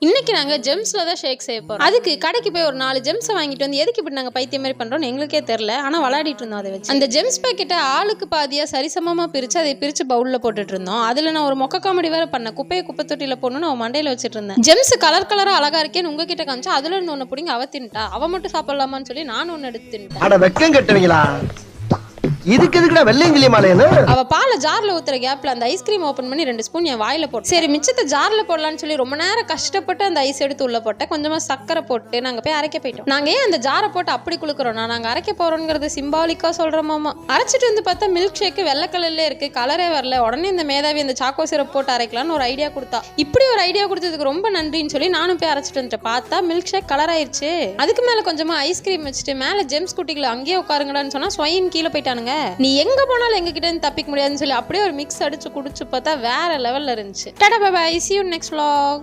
இன்னைக்கு நாங்க ஜெம்ஸ்ல தான் ஷேக் செய்ய போறோம். அதுக்கு கடைக்கு போய் ஒரு 4 ஜெம்ஸ் வாங்கிட்டு வந்து எதுக்கு இப்படி நாங்க பைத்தியம் மாதிரி பண்றோம் எங்களுக்கே தெரியல. ஆனா விளையாடிட்டு இருந்தோம் அதை வச்சு. அந்த ஜெம்ஸ் பாக்கெட்டை ஆளுக்கு பாதியா சரிசமமா பிரிச்சு அதை பிரிச்சு பவுல்ல போட்டுட்டு இருந்தோம். அதுல நான் ஒரு மொக்க காமெடி வேற பண்ண, குப்பையை குப்பை தொட்டியில போடணும்னு அவன் மண்டையில வச்சுட்டு இருந்தேன். ஜெம்ஸ் கலர் கலரா அழகா இருக்கேன்னு உங்ககிட்ட காமிச்சா அதுல இருந்து ஒண்ணு பிடிங்க அவ தின்ட்டா. அவ மட்டும் சாப்பிடலாமான்னு சொல்லி நானும் ஒன்னு எடுத்து தின்ட்டேன். அட வெக்கம் கட்டுவீங்களா? இதுக்கு எதுக்குடா வெள்ளையங்கிலி மாலையன்னு? அவ பாலை ஜார்ல ஊத்துற கேப்ல அந்த ஐஸ்கிரீம் ஓபன் பண்ணி 2 ஸ்பூன் என் வாயில போட்டு, சரி மிச்சத்தை ஜார்ல போடலான்னு சொல்லி ரொம்ப நேரம் கஷ்டப்பட்டு அந்த ஐஸ் எடுத்து உள்ள போட்டேன். கொஞ்சமா சக்கரை போட்டு நாங்க போய் அரைக்க போயிட்டோம். நாங்க ஏன் அந்த ஜாரை போட்டு அப்படி குளுக்குறோம்னா நாங்க அரைக்க போறோம்ங்கிறது சிம்பாலிக்கா சொல்றோமாமா. அரைச்சிட்டு வந்து பார்த்தா மில்க் ஷேக் வெள்ளை கலர்ல இருக்கு, கலரே வரல. உடனே இந்த மேதாவி அந்த சாக்கோ சிரப் போட்டு அரைக்கலாம்னு ஒரு ஐடியா கொடுத்தா. இப்படி ஒரு ஐடியா கொடுத்ததுக்கு ரொம்ப நன்றின்னு சொல்லி நானும் போய் அரைச்சிட்டு வந்துட்டேன். பார்த்தா மில்க் ஷேக் கலர் ஆயிருச்சு. அதுக்கு மேல கொஞ்சமா ஐஸ்கிரீம் வச்சுட்டு மேல ஜெம்ஸ் குட்டிகளை அங்கேயே உட்காருங்கடான்னு சொன்னா ஸ்வயின் கீழே போயிட்டானுங்க. நீ எங்க போனாலும் எங்க கிட்ட இருந்து தப்பிக்க முடியாதுன்னு சொல்லி அப்படியே ஒரு மிக்ஸ் அடிச்சு குடிச்சு பார்த்தா வேற லெவல்ல இருந்துச்சு. டாடா bye bye, see you next vlog.